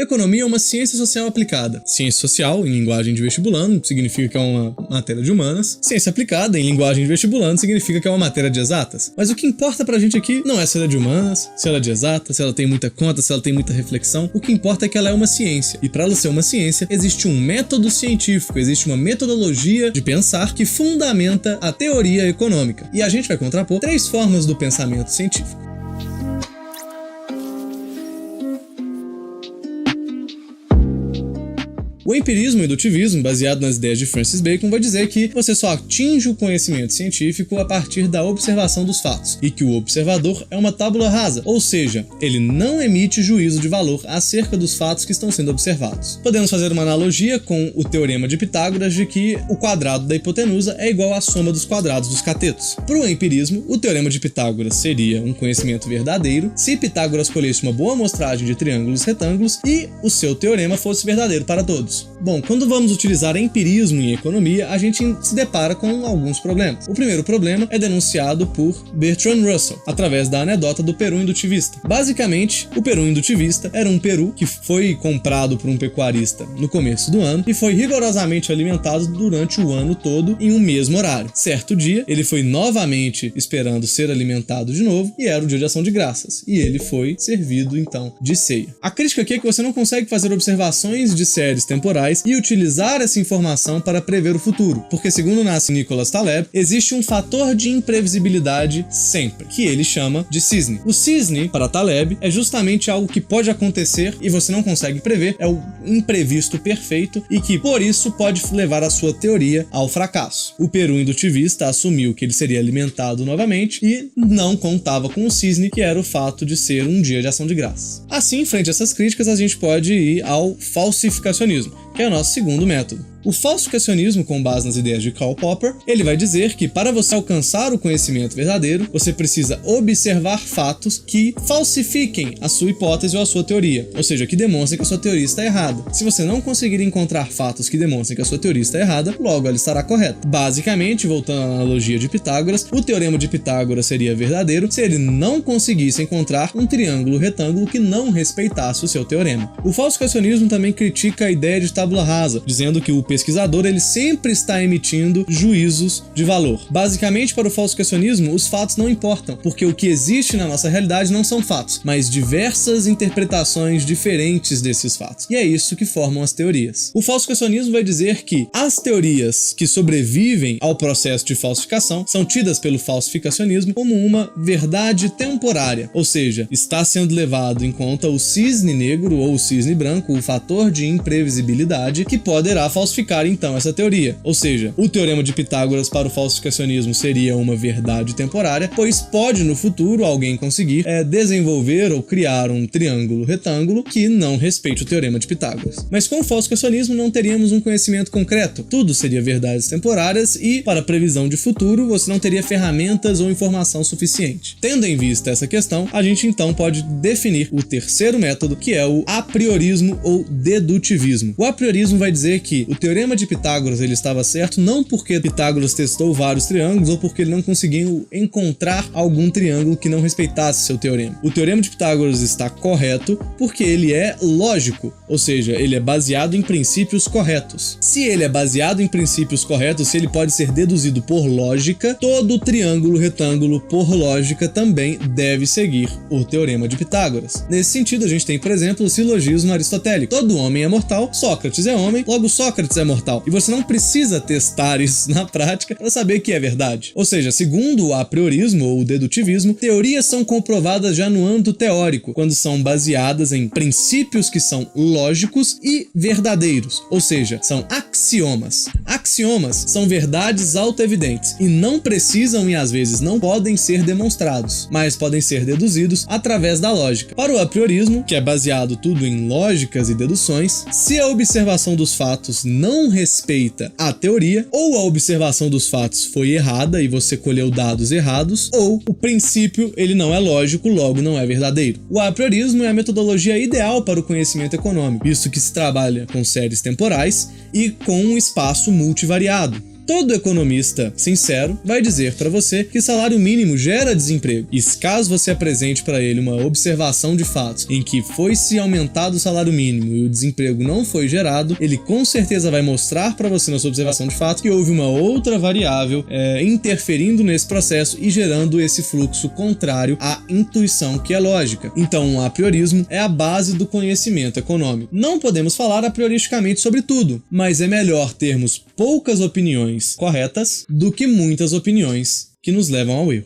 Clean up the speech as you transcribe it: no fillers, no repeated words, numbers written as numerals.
Economia é uma ciência social aplicada. Ciência social, em linguagem de vestibulando, significa que é uma matéria de humanas. Ciência aplicada, em linguagem de vestibulando, significa que é uma matéria de exatas. Mas o que importa pra gente aqui não é se ela é de humanas, se ela é de exatas, se ela tem muita conta, se ela tem muita reflexão. O que importa é que ela é uma ciência. E para ela ser uma ciência, existe um método científico, existe uma metodologia de pensar que fundamenta a teoria econômica. E a gente vai contrapor 3 formas do pensamento científico. O empirismo e indutivismo, baseado nas ideias de Francis Bacon, vai dizer que você só atinge o conhecimento científico a partir da observação dos fatos, e que o observador é uma tábula rasa, ou seja, ele não emite juízo de valor acerca dos fatos que estão sendo observados. Podemos fazer uma analogia com o teorema de Pitágoras de que o quadrado da hipotenusa é igual à soma dos quadrados dos catetos. Para o empirismo, o teorema de Pitágoras seria um conhecimento verdadeiro se Pitágoras colhesse uma boa amostragem de triângulos e retângulos e o seu teorema fosse verdadeiro para todos. Bom, quando vamos utilizar empirismo em economia, a gente se depara com alguns problemas. O primeiro problema é denunciado por Bertrand Russell, através da anedota do peru indutivista. Basicamente, o peru indutivista era um peru que foi comprado por um pecuarista no começo do ano e foi rigorosamente alimentado durante o ano todo em um mesmo horário. Certo dia, ele foi novamente esperando ser alimentado de novo e era o dia de ação de graças. E ele foi servido, então, de ceia. A crítica aqui é que você não consegue fazer observações de séries temporais e utilizar essa informação para prever o futuro, porque segundo Nassim Nicholas Taleb, existe um fator de imprevisibilidade sempre, que ele chama de cisne. O cisne, para Taleb, é justamente algo que pode acontecer e você não consegue prever, é o imprevisto perfeito e que, por isso, pode levar a sua teoria ao fracasso. O peru indutivista assumiu que ele seria alimentado novamente e não contava com o cisne, que era o fato de ser um dia de ação de graças. Assim, frente a essas críticas, a gente pode ir ao falsificacionismo, que é o nosso segundo método. O falsificacionismo, com base nas ideias de Karl Popper, ele vai dizer que para você alcançar o conhecimento verdadeiro, você precisa observar fatos que falsifiquem a sua hipótese ou a sua teoria, ou seja, que demonstrem que a sua teoria está errada. Se você não conseguir encontrar fatos que demonstrem que a sua teoria está errada, logo ela estará correta. Basicamente, voltando à analogia de Pitágoras, o teorema de Pitágoras seria verdadeiro se ele não conseguisse encontrar um triângulo retângulo que não respeitasse o seu teorema. O falsificacionismo também critica a ideia de tábula rasa, dizendo que o pesquisador ele sempre está emitindo juízos de valor. Basicamente, para o falsificacionismo, os fatos não importam, porque o que existe na nossa realidade não são fatos, mas diversas interpretações diferentes desses fatos. E é isso que formam as teorias. O falsificacionismo vai dizer que as teorias que sobrevivem ao processo de falsificação são tidas pelo falsificacionismo como uma verdade temporária, ou seja, está sendo levado em conta o cisne negro ou o cisne branco, o fator de imprevisibilidade que poderá falsificar então essa teoria. Ou seja, o teorema de Pitágoras para o falsificacionismo seria uma verdade temporária, pois pode no futuro alguém conseguir desenvolver ou criar um triângulo retângulo que não respeite o teorema de Pitágoras. Mas com o falsificacionismo não teríamos um conhecimento concreto, tudo seria verdades temporárias e, para previsão de futuro, você não teria ferramentas ou informação suficiente. Tendo em vista essa questão, a gente então pode definir o terceiro método, que é o apriorismo ou dedutivismo. O apriorismo vai dizer que o teorema de Pitágoras ele estava certo não porque Pitágoras testou vários triângulos ou porque ele não conseguiu encontrar algum triângulo que não respeitasse seu teorema. O teorema de Pitágoras está correto porque ele é lógico, ou seja, ele é baseado em princípios corretos. Se ele é baseado em princípios corretos, se ele pode ser deduzido por lógica, todo triângulo retângulo por lógica também deve seguir o teorema de Pitágoras. Nesse sentido, a gente tem, por exemplo, o silogismo aristotélico. Todo homem é mortal, Sócrates é homem, logo Sócrates é mortal. E você não precisa testar isso na prática para saber que é verdade. Ou seja, segundo o apriorismo ou o dedutivismo, teorias são comprovadas já no âmbito teórico, quando são baseadas em princípios que são lógicos e verdadeiros, ou seja, são axiomas. Axiomas são verdades autoevidentes e não precisam e às vezes não podem ser demonstrados, mas podem ser deduzidos através da lógica. Para o apriorismo, que é baseado tudo em lógicas e deduções, se a observação dos fatos não respeita a teoria, ou a observação dos fatos foi errada e você colheu dados errados, ou o princípio ele não é lógico, logo não é verdadeiro. O apriorismo é a metodologia ideal para o conhecimento econômico, visto que se trabalha com séries temporais e com um espaço multivariado. Todo economista sincero vai dizer para você que salário mínimo gera desemprego. E caso você apresente para ele uma observação de fatos em que foi-se aumentado o salário mínimo e o desemprego não foi gerado, ele com certeza vai mostrar para você na sua observação de fato que houve uma outra variável interferindo nesse processo e gerando esse fluxo contrário à intuição que é lógica. Então, o apriorismo é a base do conhecimento econômico. Não podemos falar aprioristicamente sobre tudo, mas é melhor termos poucas opiniões corretas do que muitas opiniões que nos levam ao erro.